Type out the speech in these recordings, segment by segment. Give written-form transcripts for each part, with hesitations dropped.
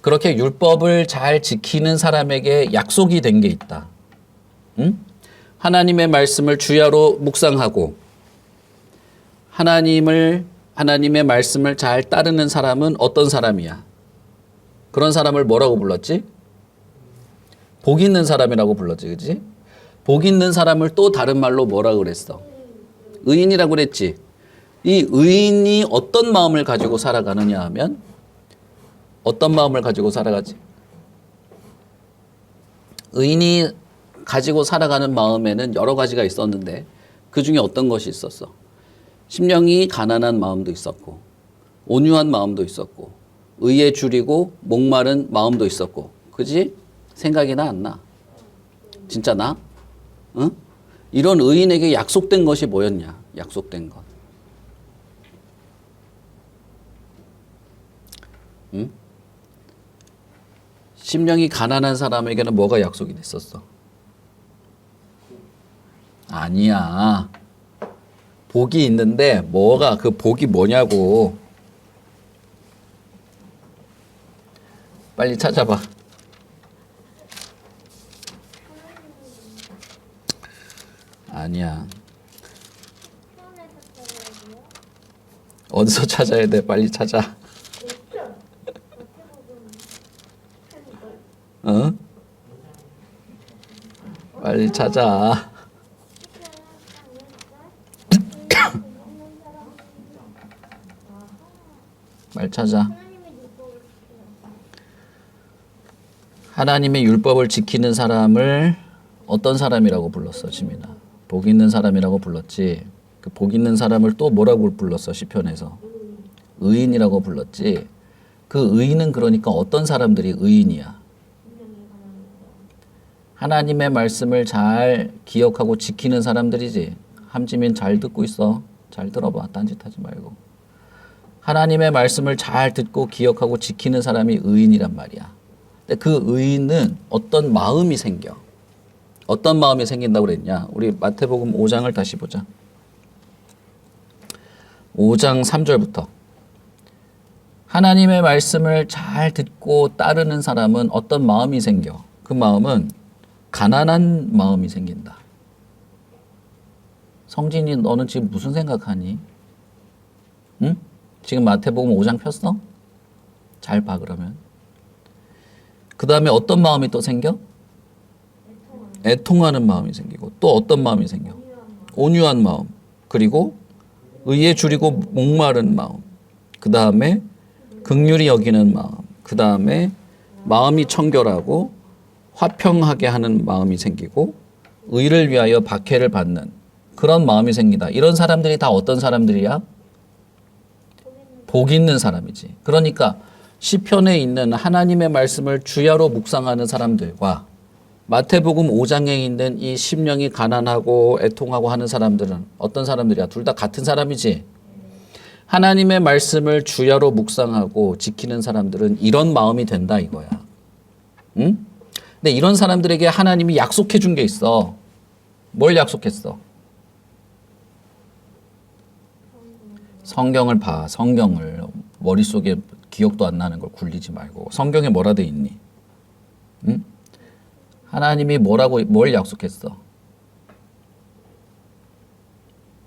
그렇게 율법을 잘 지키는 사람에게 약속이 된 게 있다. 응? 하나님의 말씀을 주야로 묵상하고 하나님의 말씀을 잘 따르는 사람은 어떤 사람이야? 그런 사람을 뭐라고 불렀지? 복 있는 사람이라고 불렀지, 그지? 복 있는 사람을 또 다른 말로 뭐라 그랬어? 의인이라고 그랬지. 이 의인이 어떤 마음을 가지고 살아가느냐 하면 어떤 마음을 가지고 살아가지? 의인이 가지고 살아가는 마음에는 여러 가지가 있었는데 그 중에 어떤 것이 있었어? 심령이 가난한 마음도 있었고 온유한 마음도 있었고 의에 줄이고 목마른 마음도 있었고, 그지? 생각이 나 안 나? 진짜 나? 응? 이런 의인에게 약속된 것이 뭐였냐? 약속된 것. 응? 심령이 가난한 사람에게는 뭐가 약속이 됐었어? 아니야. 복이 있는데 뭐가 그 복이 뭐냐고. 빨리 찾아봐. 아니야. 어디서 찾아야 돼? 빨리 찾아. 어? 빨리 찾아. 빨리 찾아. 하나님의 율법을 지키는 사람을 어떤 사람이라고 불렀어, 지민아? 복 있는 사람이라고 불렀지. 그 복 있는 사람을 또 뭐라고 불렀어, 시편에서? 의인이라고 불렀지. 그 의인은 그러니까 어떤 사람들이 의인이야? 하나님의 말씀을 잘 기억하고 지키는 사람들이지. 함지민 잘 듣고 있어. 잘 들어봐. 딴짓하지 말고. 하나님의 말씀을 잘 듣고 기억하고 지키는 사람이 의인이란 말이야. 근데 그 의인은 어떤 마음이 생겨. 어떤 마음이 생긴다고 그랬냐? 우리 마태복음 5장을 다시 보자. 5장 3절부터. 하나님의 말씀을 잘 듣고 따르는 사람은 어떤 마음이 생겨? 그 마음은 가난한 마음이 생긴다. 성진이 너는 지금 무슨 생각하니? 응? 지금 마태복음 5장 폈어? 잘 봐 그러면. 그 다음에 어떤 마음이 또 생겨? 애통하는 마음이 생기고 또 어떤 마음이 생겨? 온유한 마음. 그리고 의에 줄이고 목마른 마음. 그 다음에 긍휼히 여기는 마음. 그 다음에 마음이 청결하고 화평하게 하는 마음이 생기고 의를 위하여 박해를 받는 그런 마음이 생긴다. 이런 사람들이 다 어떤 사람들이야? 복 있는 사람이지. 그러니까 시편에 있는 하나님의 말씀을 주야로 묵상하는 사람들과 마태복음 5장에 있는 이 심령이 가난하고 애통하고 하는 사람들은 어떤 사람들이야? 둘 다 같은 사람이지. 하나님의 말씀을 주야로 묵상하고 지키는 사람들은 이런 마음이 된다 이거야. 응? 근데 이런 사람들에게 하나님이 약속해 준 게 있어. 뭘 약속했어? 성경을 봐. 성경을. 머릿속에 기억도 안 나는 걸 굴리지 말고. 성경에 뭐라 돼 있니? 응? 하나님이 뭘 약속했어?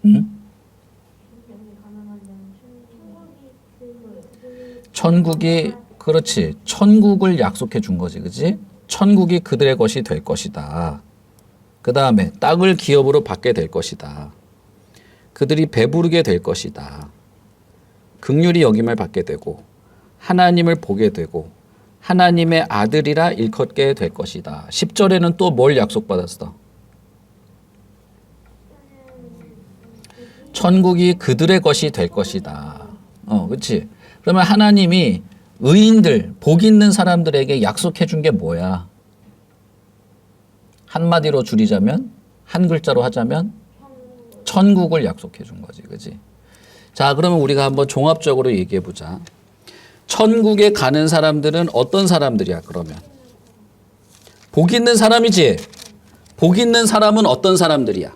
응? 천국이, 그렇지. 천국을 약속해 준 거지. 그지? 천국이 그들의 것이 될 것이다. 그 다음에 땅을 기업으로 받게 될 것이다. 그들이 배부르게 될 것이다. 긍휼히 여김을 받게 되고 하나님을 보게 되고 하나님의 아들이라 일컫게 될 것이다. 10절에는 또 뭘 약속받았어? 천국이 그들의 것이 될 것이다. 그렇지? 그러면 하나님이 의인들, 복 있는 사람들에게 약속해 준 게 뭐야? 한마디로 줄이자면, 한 글자로 하자면 천국을 약속해 준 거지. 그렇지? 자, 그러면 우리가 한번 종합적으로 얘기해 보자. 천국에 가는 사람들은 어떤 사람들이야, 그러면? 복 있는 사람이지? 복 있는 사람은 어떤 사람들이야?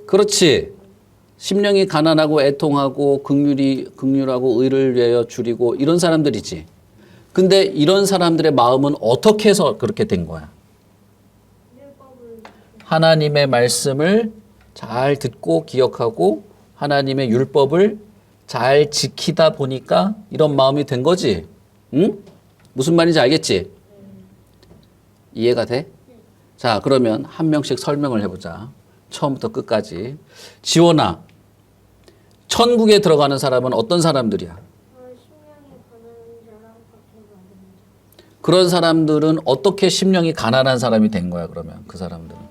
그렇지. 심령이 가난하고 애통하고 긍휼하고 의를 위하여 줄이고 이런 사람들이지. 근데 이런 사람들의 마음은 어떻게 해서 그렇게 된 거야? 하나님의 말씀을 잘 듣고 기억하고 하나님의 율법을 잘 지키다 보니까 이런 마음이 된 거지. 응? 무슨 말인지 알겠지? 이해가 돼? 자, 그러면 한 명씩 설명을 해보자. 처음부터 끝까지. 지원아, 천국에 들어가는 사람은 어떤 사람들이야? 그런 사람들은 어떻게 심령이 가난한 사람이 된 거야, 그러면 그 사람들은?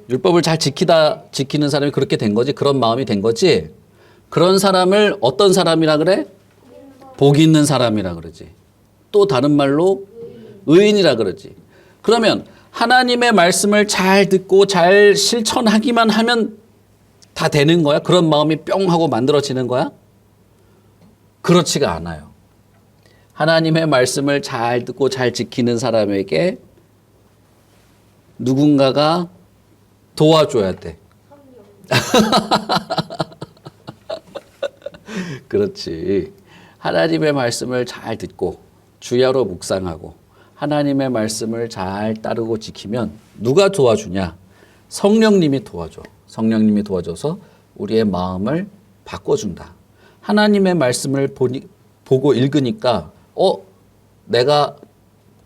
율법을 잘 지키는 사람이 그렇게 된 거지. 그런 마음이 된 거지. 그런 사람을 어떤 사람이라 그래? 복 있는 사람이라 그러지. 또 다른 말로 의인이라 그러지. 그러면 하나님의 말씀을 잘 듣고 잘 실천하기만 하면 다 되는 거야? 그런 마음이 뿅 하고 만들어지는 거야? 그렇지가 않아요. 하나님의 말씀을 잘 듣고 잘 지키는 사람에게 누군가가 도와줘야 돼. 그렇지. 하나님의 말씀을 잘 듣고 주야로 묵상하고 하나님의 말씀을 잘 따르고 지키면 누가 도와주냐? 성령님이 도와줘. 성령님이 도와줘서 우리의 마음을 바꿔준다. 하나님의 말씀을 보고 읽으니까 내가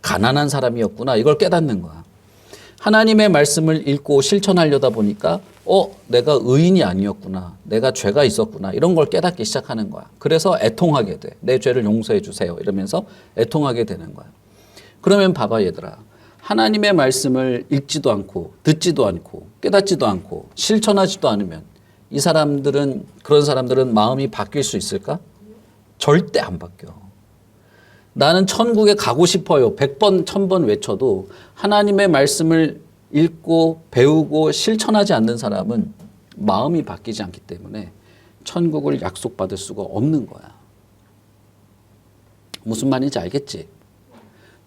가난한 사람이었구나. 이걸 깨닫는 거야. 하나님의 말씀을 읽고 실천하려다 보니까 내가 의인이 아니었구나. 내가 죄가 있었구나. 이런 걸 깨닫기 시작하는 거야. 그래서 애통하게 돼. 내 죄를 용서해 주세요. 이러면서 애통하게 되는 거야. 그러면 봐봐 얘들아. 하나님의 말씀을 읽지도 않고 듣지도 않고 깨닫지도 않고 실천하지도 않으면 그런 사람들은 마음이 바뀔 수 있을까? 절대 안 바뀌어. 나는 천국에 가고 싶어요. 100번, 1000번 외쳐도 하나님의 말씀을 읽고 배우고 실천하지 않는 사람은 마음이 바뀌지 않기 때문에 천국을 약속받을 수가 없는 거야. 무슨 말인지 알겠지?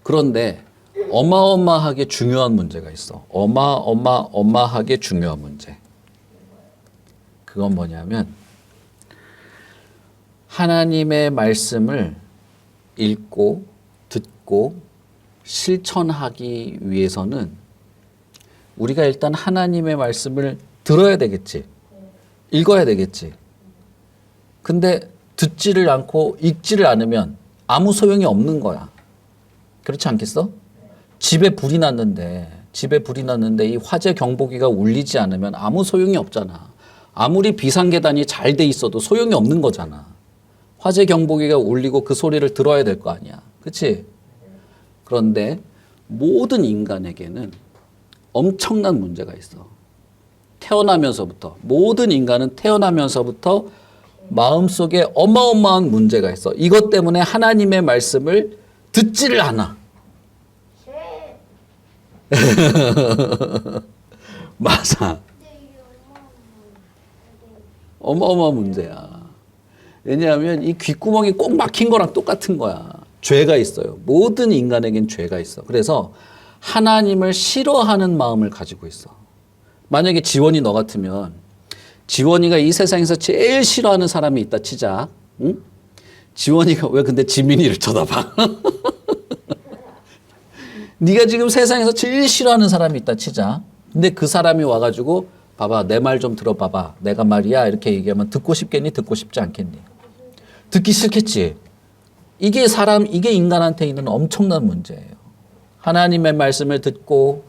그런데 어마어마하게 중요한 문제가 있어. 어마어마하게 중요한 문제. 그건 뭐냐면 하나님의 말씀을 읽고 듣고 실천하기 위해서는 우리가 일단 하나님의 말씀을 들어야 되겠지. 읽어야 되겠지. 근데 듣지를 않고 읽지를 않으면 아무 소용이 없는 거야. 그렇지 않겠어? 집에 불이 났는데 이 화재 경보기가 울리지 않으면 아무 소용이 없잖아. 아무리 비상계단이 잘 돼 있어도 소용이 없는 거잖아. 화재 경보기가 울리고 그 소리를 들어야 될 거 아니야. 그치? 그런데 모든 인간에게는 엄청난 문제가 있어. 모든 인간은 태어나면서부터 마음속에 어마어마한 문제가 있어. 이것 때문에 하나님의 말씀을 듣지를 않아. 맞아. 어마어마한 문제야. 왜냐하면 이 귓구멍이 꼭 막힌 거랑 똑같은 거야. 죄가 있어요. 모든 인간에겐 죄가 있어. 그래서 하나님을 싫어하는 마음을 가지고 있어. 만약에 지원이 너 같으면 지원이가 이 세상에서 제일 싫어하는 사람이 있다 치자. 응? 지원이가 왜 근데 지민이를 쳐다봐? 네가 지금 세상에서 제일 싫어하는 사람이 있다 치자. 근데 그 사람이 와가지고 봐봐 내 말 좀 들어봐봐. 내가 말이야 이렇게 얘기하면 듣고 싶겠니? 듣고 싶지 않겠니? 듣기 싫겠지. 이게 인간한테 있는 엄청난 문제예요. 하나님의 말씀을 듣고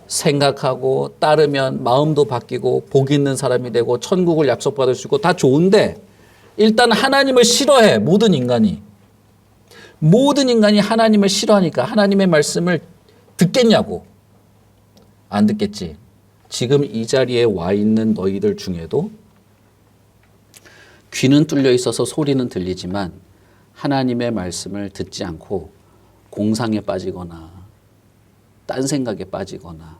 생각하고 따르면 마음도 바뀌고 복 있는 사람이 되고 천국을 약속받을 수 있고 다 좋은데 일단 하나님을 싫어해. 모든 인간이 하나님을 싫어하니까 하나님의 말씀을 듣겠냐고. 안 듣겠지. 지금 이 자리에 와 있는 너희들 중에도 귀는 뚫려 있어서 소리는 들리지만 하나님의 말씀을 듣지 않고 공상에 빠지거나 딴 생각에 빠지거나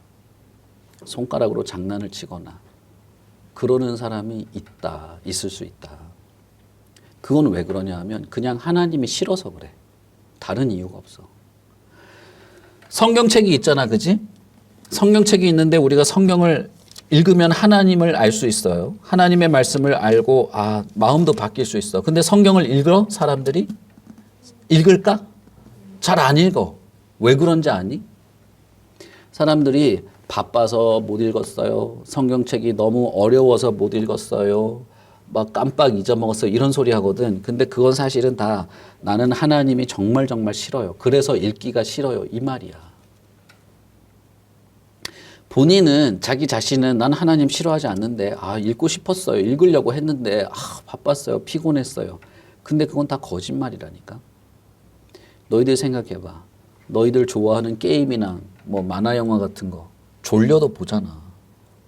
손가락으로 장난을 치거나 그러는 사람이 있을 수 있다. 그건 왜 그러냐 하면 그냥 하나님이 싫어서 그래. 다른 이유가 없어. 성경책이 있잖아, 그지? 성경책이 있는데 우리가 성경을 읽으면 하나님을 알 수 있어요. 하나님의 말씀을 알고 마음도 바뀔 수 있어. 근데 성경을 읽어? 사람들이? 읽을까? 잘 안 읽어. 왜 그런지 아니? 사람들이 바빠서 못 읽었어요. 성경책이 너무 어려워서 못 읽었어요. 막 깜빡 잊어먹었어요. 이런 소리 하거든. 근데 그건 사실은 다 나는 하나님이 정말 정말 싫어요. 그래서 읽기가 싫어요. 이 말이야. 본인은 자기 자신은 난 하나님 싫어하지 않는데 읽고 싶었어요. 읽으려고 했는데 바빴어요. 피곤했어요. 근데 그건 다 거짓말이라니까. 너희들 생각해봐. 너희들 좋아하는 게임이나 뭐 만화 영화 같은 거 졸려도 보잖아.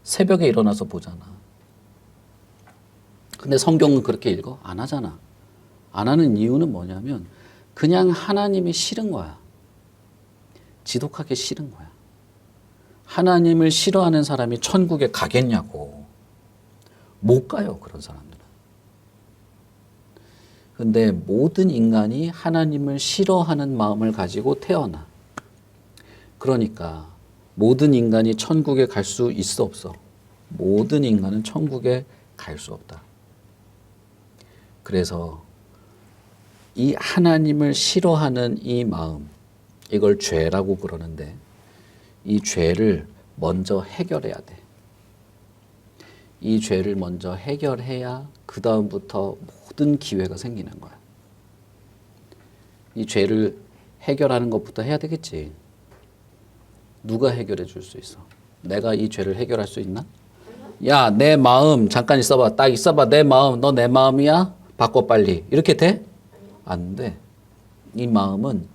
새벽에 일어나서 보잖아. 근데 성경은 그렇게 읽어? 안 하잖아. 안 하는 이유는 뭐냐면 그냥 하나님이 싫은 거야. 지독하게 싫은 거야. 하나님을 싫어하는 사람이 천국에 가겠냐고. 못 가요, 그런 사람들은. 근데 모든 인간이 하나님을 싫어하는 마음을 가지고 태어나. 그러니까 모든 인간이 천국에 갈 수 있어 없어? 모든 인간은 천국에 갈 수 없다. 그래서 이 하나님을 싫어하는 이 마음, 이걸 죄라고 그러는데 이 죄를 먼저 해결해야 돼. 이 죄를 먼저 해결해야 그 다음부터 모든 기회가 생기는 거야. 이 죄를 해결하는 것부터 해야 되겠지. 누가 해결해 줄 수 있어? 내가 이 죄를 해결할 수 있나? 야, 내 마음 잠깐 있어봐. 딱 있어봐. 내 마음, 너 내 마음이야? 바꿔 빨리. 이렇게 돼? 안 돼. 이 마음은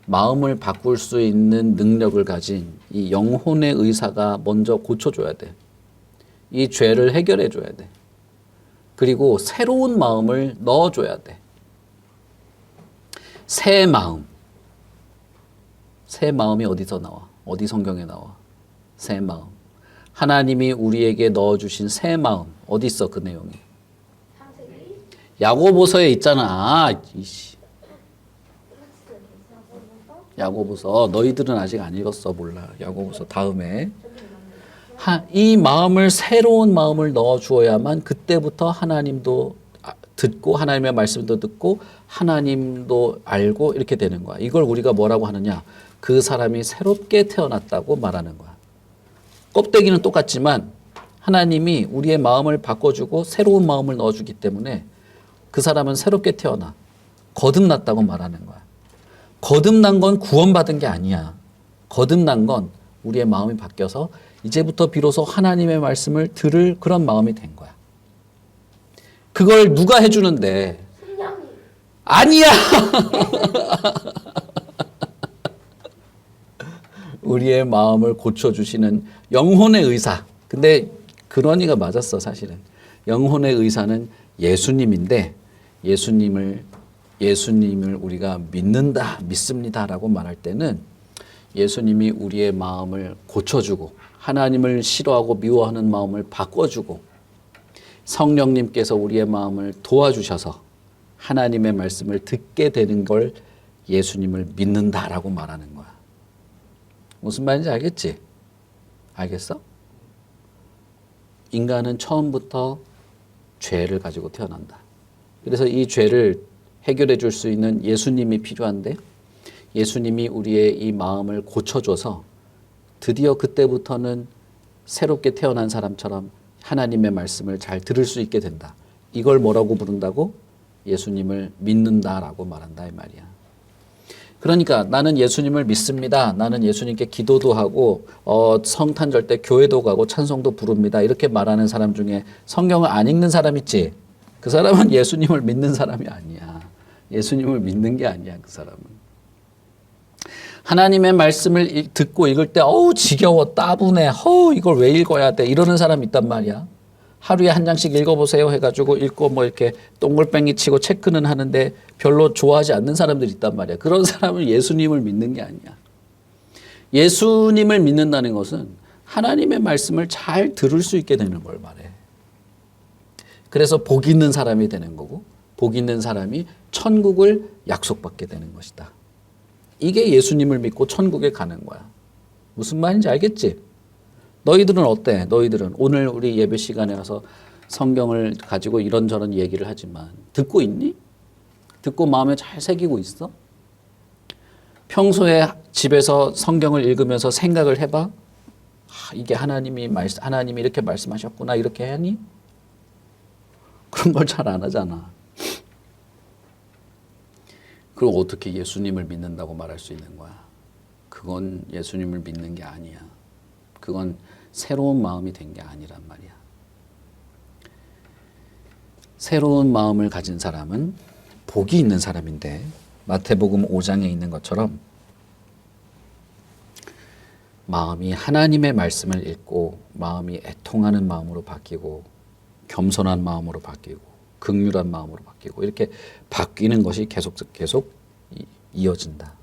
마음을 바꿀 수 있는 능력을 가진 이 영혼의 의사가 먼저 고쳐줘야 돼. 이 죄를 해결해 줘야 돼. 그리고 새로운 마음을 넣어줘야 돼. 새 마음. 새 마음이 어디서 나와? 어디 성경에 나와? 새 마음. 하나님이 우리에게 넣어주신 새 마음. 어디 있어 그 내용이? 야고보서에 있잖아. 야고보서. 너희들은 아직 안 읽었어. 몰라. 야고보서 다음에. 이 마음을 새로운 마음을 넣어주어야만 그때부터 하나님도 듣고 하나님의 말씀도 듣고 하나님도 알고 이렇게 되는 거야. 이걸 우리가 뭐라고 하느냐? 그 사람이 새롭게 태어났다고 말하는 거야. 껍데기는 똑같지만 하나님이 우리의 마음을 바꿔주고 새로운 마음을 넣어주기 때문에 그 사람은 새롭게 태어나. 거듭났다고 말하는 거야. 거듭난 건 구원받은 게 아니야. 거듭난 건 우리의 마음이 바뀌어서 이제부터 비로소 하나님의 말씀을 들을 그런 마음이 된 거야. 그걸 누가 해주는데? 아니야! 우리의 마음을 고쳐주시는 영혼의 의사. 근데 근원이가 맞았어, 사실은. 영혼의 의사는 예수님인데 예수님을 우리가 믿는다, 믿습니다라고 말할 때는 예수님이 우리의 마음을 고쳐주고 하나님을 싫어하고 미워하는 마음을 바꿔주고 성령님께서 우리의 마음을 도와주셔서 하나님의 말씀을 듣게 되는 걸 예수님을 믿는다라고 말하는 거야. 무슨 말인지 알겠지? 알겠어? 인간은 처음부터 죄를 가지고 태어난다. 그래서 이 죄를 해결해 줄 수 있는 예수님이 필요한데 예수님이 우리의 이 마음을 고쳐줘서 드디어 그때부터는 새롭게 태어난 사람처럼 하나님의 말씀을 잘 들을 수 있게 된다. 이걸 뭐라고 부른다고? 예수님을 믿는다라고 말한다 이 말이야. 그러니까 나는 예수님을 믿습니다. 나는 예수님께 기도도 하고 성탄절 때 교회도 가고 찬송도 부릅니다. 이렇게 말하는 사람 중에 성경을 안 읽는 사람 있지? 그 사람은 예수님을 믿는 사람이 아니야. 예수님을 믿는 게 아니야 그 사람은. 하나님의 말씀을 듣고 읽을 때 지겨워 따분해 이걸 왜 읽어야 돼 이러는 사람 있단 말이야. 하루에 한 장씩 읽어보세요 해가지고 읽고 뭐 이렇게 동글뱅이 치고 체크는 하는데 별로 좋아하지 않는 사람들이 있단 말이야. 그런 사람은 예수님을 믿는 게 아니야. 예수님을 믿는다는 것은 하나님의 말씀을 잘 들을 수 있게 되는 걸 말해. 그래서 복 있는 사람이 되는 거고 복 있는 사람이 천국을 약속받게 되는 것이다. 이게 예수님을 믿고 천국에 가는 거야. 무슨 말인지 알겠지? 너희들은 어때? 너희들은 오늘 우리 예배 시간에 와서 성경을 가지고 이런저런 얘기를 하지만 듣고 있니? 듣고 마음에 잘 새기고 있어? 평소에 집에서 성경을 읽으면서 생각을 해봐. 이게 하나님이 이렇게 말씀하셨구나 이렇게 하니? 그런 걸 잘 안 하잖아. 그럼 어떻게 예수님을 믿는다고 말할 수 있는 거야? 그건 예수님을 믿는 게 아니야. 그건 새로운 마음이 된 게 아니란 말이야. 새로운 마음을 가진 사람은 복이 있는 사람인데 마태복음 5장에 있는 것처럼 마음이 하나님의 말씀을 읽고 마음이 애통하는 마음으로 바뀌고 겸손한 마음으로 바뀌고 긍휼한 마음으로 바뀌고 이렇게 바뀌는 것이 계속 이어진다.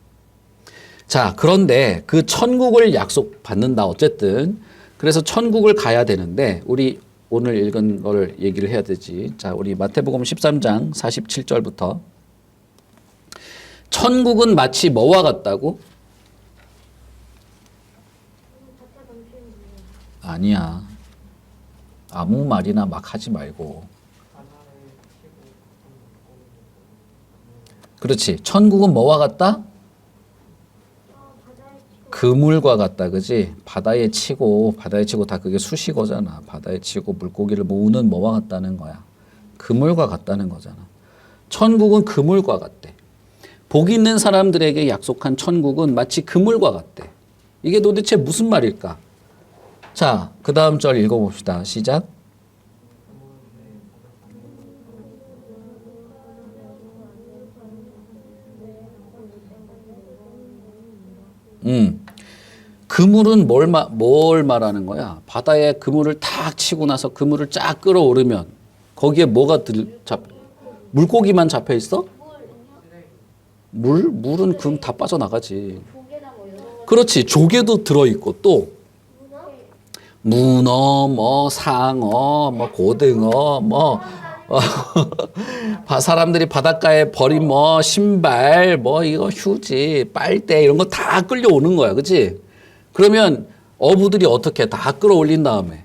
자, 그런데 그 천국을 약속받는다 어쨌든. 그래서 천국을 가야 되는데 우리 오늘 읽은 걸 얘기를 해야 되지. 자, 우리 마태복음 13장 47절부터 천국은 마치 뭐와 같다고? 아니야. 아무 말이나 막 하지 말고. 그렇지. 천국은 뭐와 같다? 그물과 같다. 그지? 바다에 치고 다 그게 수식어잖아. 바다에 치고 물고기를 모으는 뭐와 같다는 거야. 그물과 같다는 거잖아. 천국은 그물과 같대. 복 있는 사람들에게 약속한 천국은 마치 그물과 같대. 이게 도대체 무슨 말일까? 자, 그 다음 절 읽어봅시다. 시작. 그물은 뭘 말하는 거야? 바다에 그물을 탁 치고 나서 그물을 쫙 끌어오르면 거기에 뭐가 물고기만 잡혀 있어? 물은 그럼 다 빠져나가지. 그렇지. 조개도 들어있고 또 문어, 뭐 상어, 뭐 고등어, 뭐 사람들이 바닷가에 버린 뭐 신발, 뭐 이거 휴지, 빨대 이런 거 다 끌려오는 거야, 그렇지? 그러면 어부들이 어떻게 다 끌어올린 다음에,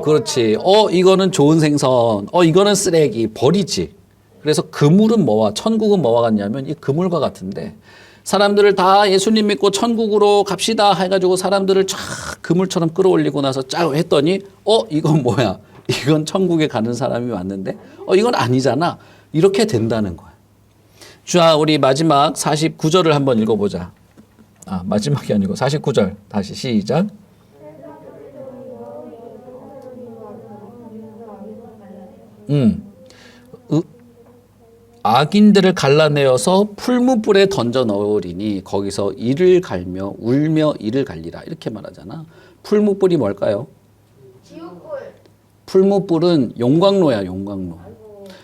그렇지. 이거는 좋은 생선, 이거는 쓰레기 버리지. 그래서 그물은 뭐와 천국은 뭐와 같냐면 이 그물과 같은데. 사람들을 다 예수님 믿고 천국으로 갑시다 해가지고 사람들을 쫙 그물처럼 끌어올리고 나서 쫙 했더니 이건 뭐야? 이건 천국에 가는 사람이 왔는데 이건 아니잖아. 이렇게 된다는 거야. 자, 우리 마지막 49절을 한번 읽어보자. 마지막이 아니고 49절 다시 시작. 악인들을 갈라내어서 풀무불에 던져 넣으리니 거기서 이를 갈며 울며 이를 갈리라 이렇게 말하잖아. 풀무불이 뭘까요? 지옥불. 풀무불은 용광로야. 용광로.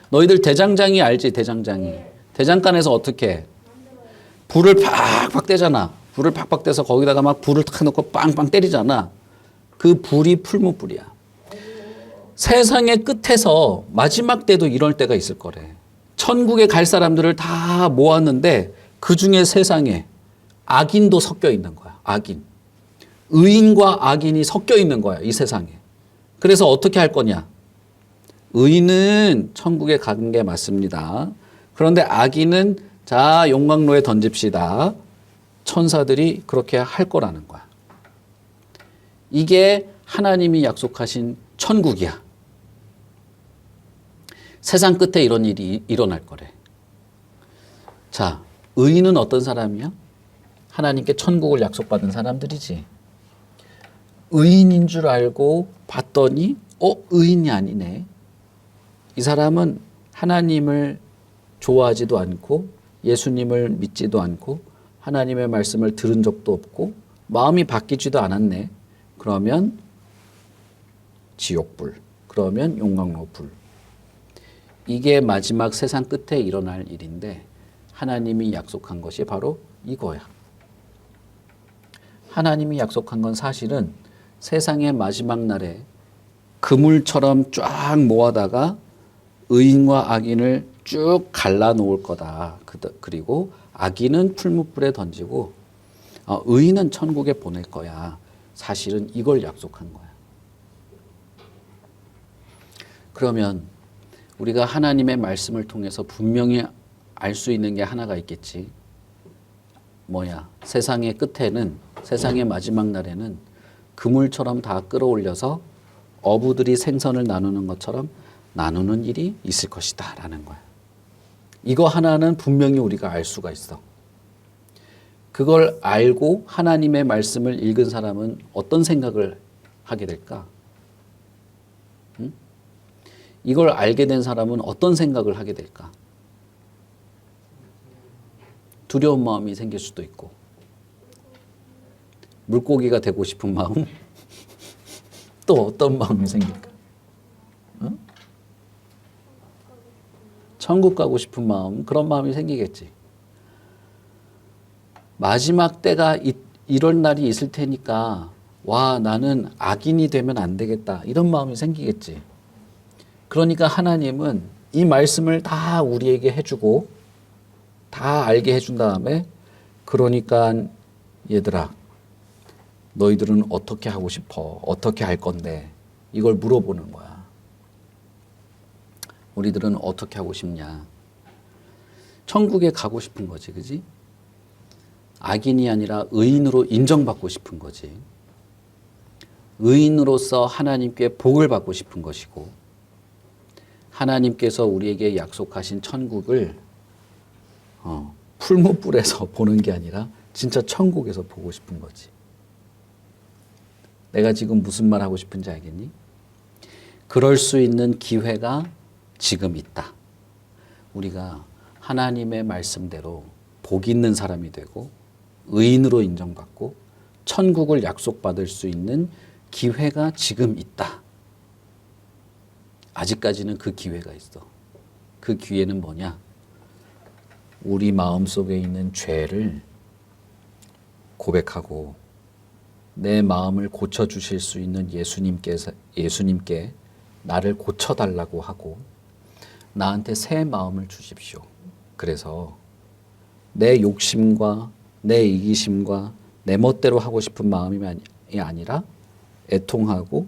너희들 대장장이 알지? 대장장이. 대장간에서 어떻게 해? 불을 팍팍 떼잖아. 불을 팍팍 떼서 거기다가 막 불을 탁 넣고 빵빵 때리잖아. 그 불이 풀무불이야. 세상의 끝에서 마지막 때도 이럴 때가 있을 거래. 천국에 갈 사람들을 다 모았는데 그 중에 세상에 악인도 섞여 있는 거야. 악인. 의인과 악인이 섞여 있는 거야. 이 세상에. 그래서 어떻게 할 거냐? 의인은 천국에 가는 게 맞습니다. 그런데 악인은 자, 용광로에 던집시다. 천사들이 그렇게 할 거라는 거야. 이게 하나님이 약속하신 천국이야. 세상 끝에 이런 일이 일어날 거래. 자, 의인은 어떤 사람이야? 하나님께 천국을 약속받은 사람들이지. 의인인 줄 알고 봤더니 의인이 아니네. 이 사람은 하나님을 좋아하지도 않고 예수님을 믿지도 않고 하나님의 말씀을 들은 적도 없고 마음이 바뀌지도 않았네. 그러면 지옥불, 그러면 용광로불. 이게 마지막 세상 끝에 일어날 일인데 하나님이 약속한 것이 바로 이거야. 하나님이 약속한 건 사실은 세상의 마지막 날에 그물처럼 쫙 모아다가 의인과 악인을 쭉 갈라놓을 거다. 그리고 악인은 풀무불에 던지고 의인은 천국에 보낼 거야. 사실은 이걸 약속한 거야. 그러면 우리가 하나님의 말씀을 통해서 분명히 알 수 있는 게 하나가 있겠지. 뭐야? 세상의 끝에는, 세상의 마지막 날에는 그물처럼 다 끌어올려서 어부들이 생선을 나누는 것처럼 나누는 일이 있을 것이다 라는 거야. 이거 하나는 분명히 우리가 알 수가 있어. 그걸 알고 하나님의 말씀을 읽은 사람은 어떤 생각을 하게 될까? 응? 이걸 알게 된 사람은 어떤 생각을 하게 될까? 두려운 마음이 생길 수도 있고, 물고기가 되고 싶은 마음, 또 어떤 마음이 생길까? 응? 천국 가고 싶은 마음, 그런 마음이 생기겠지. 마지막 때가 이런 날이 있을 테니까 와, 나는 악인이 되면 안 되겠다, 이런 마음이 생기겠지. 그러니까 하나님은 이 말씀을 다 우리에게 해주고 다 알게 해준 다음에, 그러니까 얘들아, 너희들은 어떻게 하고 싶어? 어떻게 할 건데? 이걸 물어보는 거야. 우리들은 어떻게 하고 싶냐? 천국에 가고 싶은 거지, 그지? 악인이 아니라 의인으로 인정받고 싶은 거지. 의인으로서 하나님께 복을 받고 싶은 것이고, 하나님께서 우리에게 약속하신 천국을 풀무불에서 보는 게 아니라 진짜 천국에서 보고 싶은 거지. 내가 지금 무슨 말 하고 싶은지 알겠니? 그럴 수 있는 기회가 지금 있다. 우리가 하나님의 말씀대로 복 있는 사람이 되고 의인으로 인정받고 천국을 약속받을 수 있는 기회가 지금 있다. 아직까지는 그 기회가 있어. 그 기회는 뭐냐? 우리 마음속에 있는 죄를 고백하고 내 마음을 고쳐주실 수 있는 예수님께 나를 고쳐달라고 하고 나한테 새 마음을 주십시오. 그래서 내 욕심과 내 이기심과 내 멋대로 하고 싶은 마음이 아니라 애통하고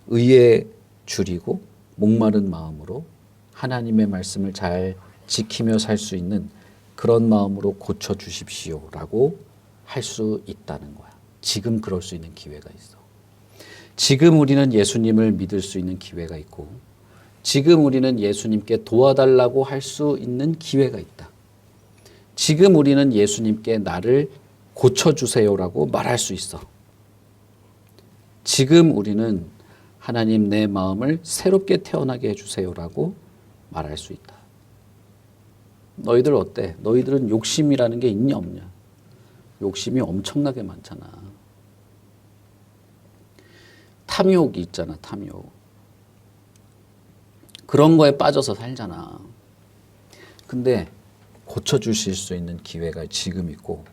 의에 줄이고 목마른 마음으로 하나님의 말씀을 잘 지키며 살 수 있는 그런 마음으로 고쳐주십시오라고 할 수 있다는 거야. 지금 그럴 수 있는 기회가 있어. 지금 우리는 예수님을 믿을 수 있는 기회가 있고 지금 우리는 예수님께 도와달라고 할 수 있는 기회가 있다. 지금 우리는 예수님께 나를 고쳐주세요라고 말할 수 있어. 지금 우리는 하나님 내 마음을 새롭게 태어나게 해주세요라고 말할 수 있다. 너희들 어때? 너희들은 욕심이라는 게 있냐 없냐? 욕심이 엄청나게 많잖아. 탐욕이 있잖아, 탐욕. 그런 거에 빠져서 살잖아. 근데 고쳐주실 수 있는 기회가 지금 있고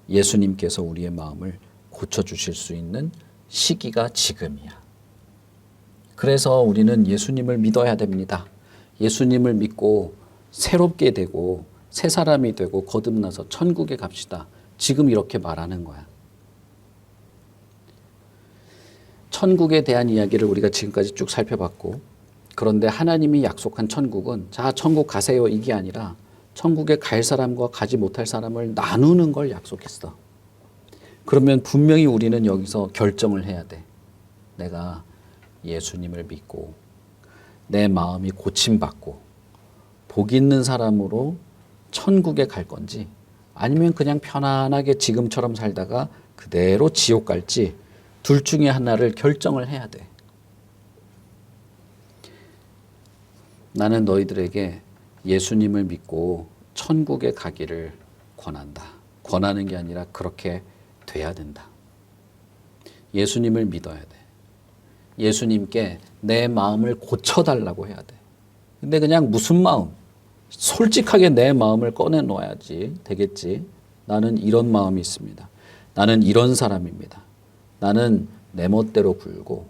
예수님께서 우리의 마음을 고쳐주실 수 있는 시기가 지금이야. 그래서 우리는 예수님을 믿어야 됩니다. 예수님을 믿고 새롭게 되고 새 사람이 되고 거듭나서 천국에 갑시다. 지금 이렇게 말하는 거야. 천국에 대한 이야기를 우리가 지금까지 쭉 살펴봤고, 그런데 하나님이 약속한 천국은 자, 천국 가세요 이게 아니라 천국에 갈 사람과 가지 못할 사람을 나누는 걸 약속했어. 그러면 분명히 우리는 여기서 결정을 해야 돼. 내가 예수님을 믿고 내 마음이 고침받고 복 있는 사람으로 천국에 갈 건지 아니면 그냥 편안하게 지금처럼 살다가 그대로 지옥 갈지 둘 중에 하나를 결정을 해야 돼. 나는 너희들에게 예수님을 믿고 천국에 가기를 권한다. 권하는 게 아니라 그렇게 돼야 된다. 예수님을 믿어야 돼. 예수님께 내 마음을 고쳐달라고 해야 돼. 근데 그냥 무슨 마음? 솔직하게 내 마음을 꺼내놓아야지 되겠지. 나는 이런 마음이 있습니다. 나는 이런 사람입니다. 나는 내 멋대로 굴고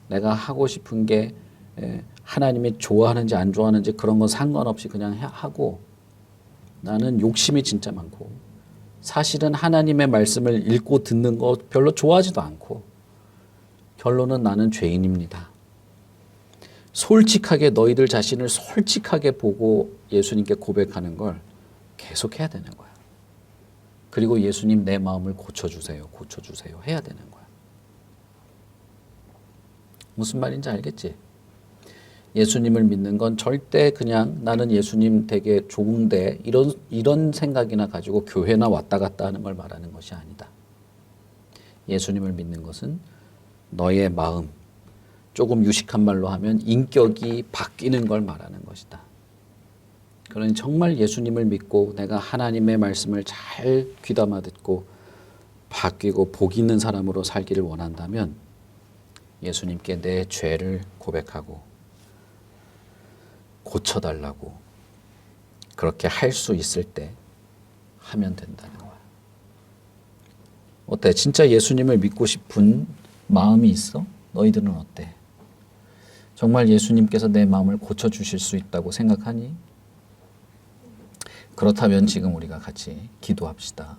내가 하고 싶은 게 하나님이 좋아하는지 안 좋아하는지 그런 건 상관없이 그냥 하고 나는 욕심이 진짜 많고 사실은 하나님의 말씀을 읽고 듣는 거 별로 좋아하지도 않고 결론은 나는 죄인입니다. 솔직하게 너희들 자신을 솔직하게 보고 예수님께 고백하는 걸 계속해야 되는 거야. 그리고 예수님 내 마음을 고쳐주세요. 고쳐주세요. 해야 되는 거야. 무슨 말인지 알겠지? 예수님을 믿는 건 절대 그냥 나는 예수님 되게 좋은데 이런 생각이나 가지고 교회나 왔다 갔다 하는 걸 말하는 것이 아니다. 예수님을 믿는 것은 너의 마음, 조금 유식한 말로 하면 인격이 바뀌는 걸 말하는 것이다. 그러니 정말 예수님을 믿고 내가 하나님의 말씀을 잘 귀담아 듣고 바뀌고 복 있는 사람으로 살기를 원한다면 예수님께 내 죄를 고백하고 고쳐달라고 그렇게 할 수 있을 때 하면 된다는 거야. 어때? 진짜 예수님을 믿고 싶은 마음이 있어? 너희들은 어때? 정말 예수님께서 내 마음을 고쳐주실 수 있다고 생각하니? 그렇다면 지금 우리가 같이 기도합시다.